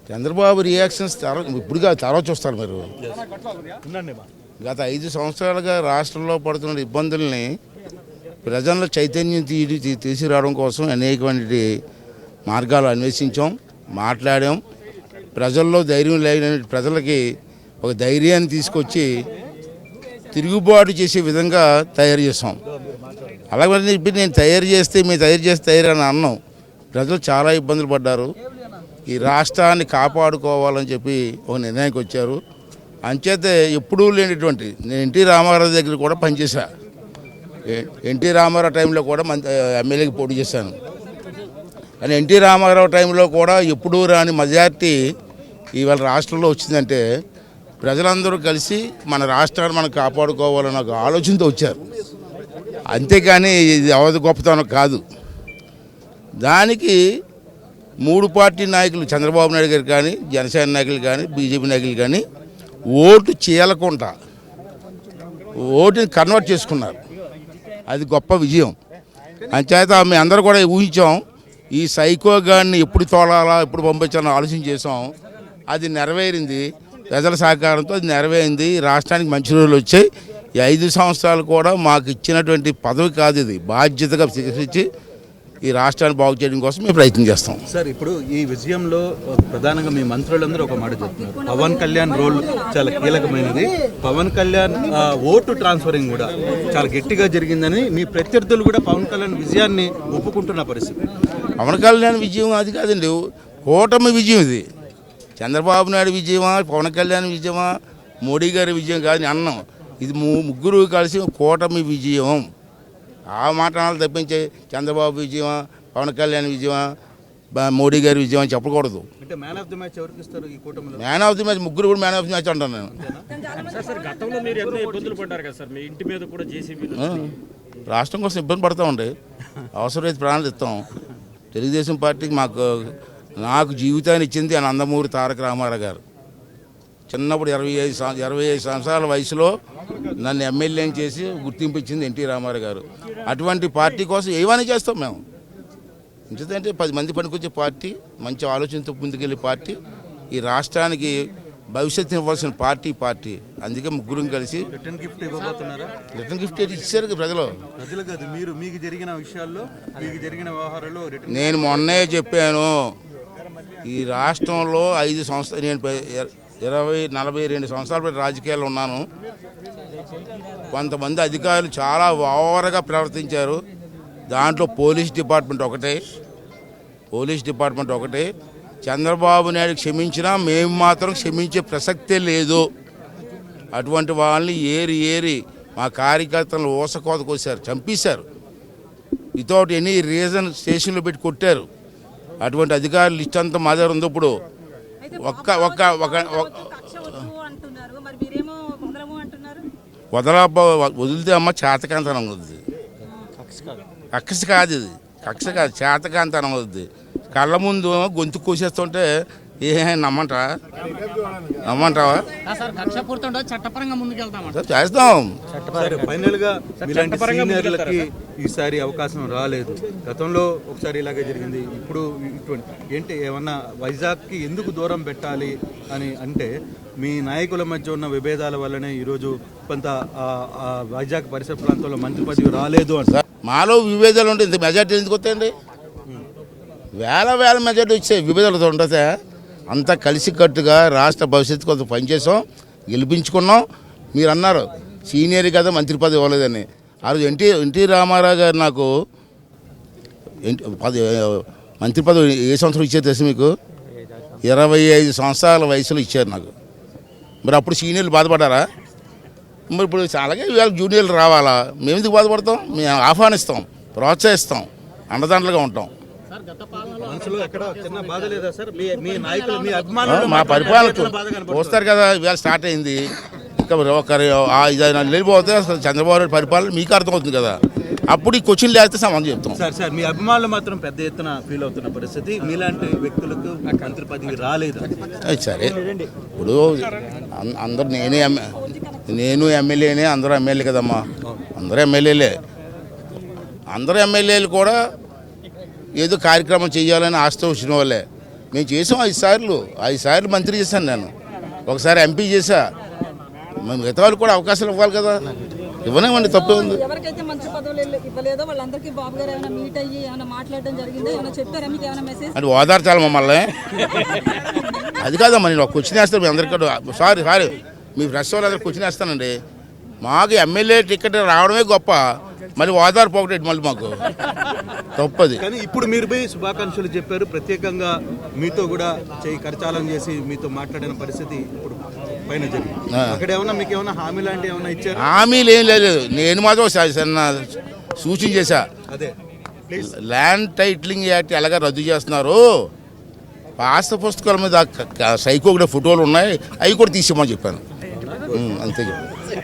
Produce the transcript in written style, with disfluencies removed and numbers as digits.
Chandrababu reactions ఇప్పుడుగా తర్వాత చూస్తారు మీరు. గత 5 సంవత్సరాలుగా రాష్ట్రంలో పడుతున్న ఇబ్బందుల్ని ప్రజల్లో చైతన్యం తీసుకురావడం కోసం అనేకమైన మార్గాలు అన్వేషించాం, మాట్లాడాం. ప్రజల్లో ధైర్యం లేని ప్రజలకి ఒక ధైర్యాన్ని తీసుకొచ్చి తిరుగుబాటు చేసే విధంగా తయారు చేస్తాం. అలాగే ఇప్పుడు నేను తయారు చేస్తే తయారని అన్నాం. ప్రజలు చాలా ఇబ్బందులు పడ్డారు. ఈ రాష్ట్రాన్ని కాపాడుకోవాలని చెప్పి ఒక నిర్ణయానికి వచ్చారు. అంచేత ఎప్పుడూ లేనిటువంటి నేను ఎన్టీ రామారావు దగ్గర కూడా పనిచేశా. ఎన్టీ రామారావు టైంలో కూడా ఎమ్మెల్యేకి పోటీ చేశాను. కానీ ఎన్టీ రామారావు టైంలో కూడా ఎప్పుడూ రాని మెజార్టీ ఇవాళ రాష్ట్రంలో వచ్చిందంటే ప్రజలందరూ కలిసి మన రాష్ట్రాన్ని మనం కాపాడుకోవాలన్న ఒక ఆలోచనతో వచ్చారు. అంతేకాని ఇది అవధి గొప్పతనం కాదు. దానికి 3 పార్టీ నాయకులు చంద్రబాబు నాయుడు గారు కానీ, జనసేన నాయకులు కానీ, బీజేపీ నాయకులు కానీ ఓటు చేయకుండా ఓటుని కన్వర్ట్ చేసుకున్నారు. అది గొప్ప విజయం. అంచేత మేము అందరూ కూడా ఊహించాం, ఈ సైకో గాడిని ఎప్పుడు తోలాలా, ఎప్పుడు పంపించాలని ఆలోచన చేసాం. అది నెరవేరింది. ప్రజల సహకారంతో అది నెరవేరింది. రాష్ట్రానికి మంచి రోజులు వచ్చాయి. ఈ 5 సంవత్సరాలు కూడా మాకు ఇచ్చినటువంటి పదవి కాదు, ఇది బాధ్యతగా స్వీకరించి ఈ రాష్ట్రాన్ని బాగు చేయడం కోసం మేము ప్రయత్నం చేస్తాం. సార్, ఇప్పుడు ఈ విజయంలో ప్రధానంగా మీ మంత్రులందరూ ఒక మాట చెప్తున్నారు, పవన్ కళ్యాణ్ రోల్ చాలా కీలకమైనది. పవన్ కళ్యాణ్ ఓటు ట్రాన్స్ఫరింగ్ కూడా చాలా గట్టిగా జరిగిందని మీ ప్రత్యర్థులు కూడా పవన్ కళ్యాణ్ విజయాన్ని ఒప్పుకుంటున్న పరిస్థితి. పవన్ కళ్యాణ్ విజయం అది కాదండి, కూటమి విజయం. ఇది చంద్రబాబు నాయుడు విజయమా, పవన్ కళ్యాణ్ విజయమా, మోడీ గారి విజయం కాదని అన్నాం. ఇది ముగ్గురు కలిసి కూటమి విజయం. ఆ మాటలు తప్పించే చంద్రబాబు విజయమా, పవన్ కళ్యాణ్ విజయమా, మోడీ గారి విజయం అని చెప్పకూడదు. అంటే మ్యాన్ ఆఫ్ ది మ్యాచ్ ఎవరికి ఇస్తారు ఈ కూటమిలో? మ్యాన్ ఆఫ్ ది మ్యాచ్ ముగ్గురు కూడా మ్యాన్ ఆఫ్ ది మ్యాచ్ అంటాను నేను. రాష్ట్రం కోసం ఇబ్బంది పడతా ఉండే, అవసరమైతే ప్రాణాలు ఇస్తాం. తెలుగుదేశం పార్టీకి నాకు జీవితాన్ని ఇచ్చింది నందమూరి తారక రామారావు గారు. చిన్నప్పుడు 25 సంవత్సరాల వయసులో నన్ను ఎమ్మెల్యేని చేసి గుర్తింపు ఇచ్చింది ఎన్టీ రామారావు గారు. అటువంటి పార్టీ కోసం ఏమైనా చేస్తాం మేము. ఎందుకంటే 10 మంది పనికొచ్చే పార్టీ, మంచి ఆలోచనతో ముందుకెళ్ళే పార్టీ, ఈ రాష్ట్రానికి భవిష్యత్తు ఇవ్వాల్సిన పార్టీ. అందుకే ముగ్గురం కలిసి రిటర్న్ గిఫ్ట్ ఇవ్వబోతున్నారా? రిటర్న్ గిఫ్ట్ ఇచ్చారు ప్రజలు. కాదు, మీకు జరిగిన విషయాల్లో, మీకు జరిగిన వ్యవహారాల్లో నేను మొన్నే చెప్పాను, ఈ రాష్ట్రంలో 5 సంవత్సరాలు నేను 42 సంవత్సరాల రాజకీయాల్లో ఉన్నాను. కొంతమంది అధికారులు చాలా ఓవర్గా ప్రవర్తించారు. దాంట్లో పోలీస్ డిపార్ట్మెంట్ ఒకటే. చంద్రబాబు నాయుడు క్షమించినా మేము మాత్రం క్షమించే ప్రసక్తే లేదు. అటువంటి వాళ్ళని ఏరి మా కార్యకర్తలను ఊసకోత కోసారు, చంపేశారు. వితౌట్ ఎనీ రీజన్ స్టేషన్లో పెట్టి కొట్టారు. అటువంటి అధికారులు లిస్ట్ అంతా మా దగ్గర ఉంది. ఇప్పుడు వదిలితే అమ్మ చేతకాంతనం అవుద్ది. కక్ష కాదు, ఇది కక్ష కాదు, చేతకాంతనం అవుద్ది. కళ్ళ ముందు గొంతు కోసేస్తుంటే నమ్మంటావా? చేస్తాం. ఫైనల్ గా సీనియర్లకి ఈసారి అవకాశం రాలేదు. గతంలో ఒకసారి ఇలాగే జరిగింది. ఇప్పుడు ఏంటి, ఏమన్నా వైజాగ్కి ఎందుకు దూరం పెట్టాలి అని అంటే మీ నాయకుల మధ్య ఉన్న విభేదాల వల్లనే ఈరోజు కొంత వైజాగ్ పరిసర ప్రాంతంలో మంత్రి పదవి రాలేదు అని. మాలో విభేదాలు ఉంటే ఇంత మెజార్టీ ఎందుకు వస్తాయండి? వేల మెజార్టీ వచ్చే విభేదాలతో ఉంటుందా? అంతా కలిసికట్టుగా రాష్ట్ర భవిష్యత్తు కొంత పనిచేసాం, గెలిపించుకున్నాం. మీరు అన్నారు సీనియర్ కదా మంత్రి పదవి ఇవ్వలేదని. ఆ రోజు ఎన్టీ రామారావు గారు నాకు మంత్రి పదవి ఏ సంవత్సరం ఇచ్చారు తెలుసు మీకు? 25 సంవత్సరాల వయసులో ఇచ్చారు నాకు. మరి అప్పుడు సీనియర్లు బాధపడ్డారా? మరి ఇప్పుడు అలాగే ఇవాళ జూనియర్లు రావాలా? మేము ఎందుకు బాధపడతాం? మేము ఆహ్వానిస్తాం, ప్రోత్సహిస్తాం, అండదండలుగా ఉంటాం. మా పరిపాలన చూస్తారు కదా, ఇవాళ స్టార్ట్ అయింది. ఇంకా ఒకరు 5 నెలలు పోతే అసలు చంద్రబాబు నాయుడు పరిపాలన మీకు అర్థమవుతుంది కదా. అప్పుడు ఈ క్వశ్చన్ లేస్తే సమాధానం చెప్తాం. సార్ మీ అభిమానులు మాత్రం పెద్ద ఎత్తున ఫీల్ అవుతున్న పరిస్థితి, మీలాంటి వ్యక్తులకు మంత్రి పదవి రాలేదు. సరే, ఇప్పుడు అందరు నేను ఎమ్మెల్యేనే, అందరూ ఎమ్మెల్యే కదమ్మా, అందరూ ఎమ్మెల్యేలే. అందరూ ఎమ్మెల్యేలు కూడా ఏదో కార్యక్రమం చేయాలని ఆశతో వచ్చిన వాళ్ళే. మేము చేసాం 5 సార్లు మంత్రి చేశాను నేను, ఒకసారి ఎంపీ చేశా. మిగతా వాళ్ళు కూడా అవకాశాలు ఇవ్వాలి కదా, ఇవ్వనేమండి, తప్పే ఉంది. ఎవరికైతే మంత్రి పదవులు ఇవ్వలేదో వాళ్ళందరికీ బాబు గారు ఏమైనా మీట్ అయ్యి ఏమైనా మాట్లాడడం జరిగిందో, ఏమైనా చెప్పారా, మీకు ఏమైనా మెసేజ్? అంటే ఓదార్చాలి మమ్మల్ని, అది కాదమ్మా. నేను ఒక క్వశ్చన్ వేస్తాను మీ అందరికీ, సారీ మీ ప్రెస్ వాళ్ళు అందరికి క్వశ్చన్ వేస్తానండి. మాకు ఎమ్మెల్యే టికెట్ రావడమే గొప్ప, మళ్ళీ ఓదార్పు ఒకటి మళ్ళీ మాకు తప్పది. కానీ ఇప్పుడు మీరు పోయి శుభాకాంక్షలు చెప్పారు, ప్రత్యేకంగా మీతో కూడా చేయి కరచాలం చేసి మీతో మాట్లాడిన పరిస్థితి ఇప్పుడు పైన జరిగింది. అక్కడ ఏమన్నా మీకు ఏమన్నా హామీ లాంటి ఏమన్నా ఇచ్చారు? హామీలు ఏం లేదు, నేను మాత్రం చిన్న సూచన చేశా. అదే ల్యాండ్ టైటిలింగ్ యాక్ట్ ఎలాగ రద్దు చేస్తున్నారు, పాత పుస్తకాల మీద సైకోగ్రాఫ్ ఫోటోలు ఉన్నాయి, అవి కూడా తీసేమని చెప్పాను, అంతే చెప్పాను.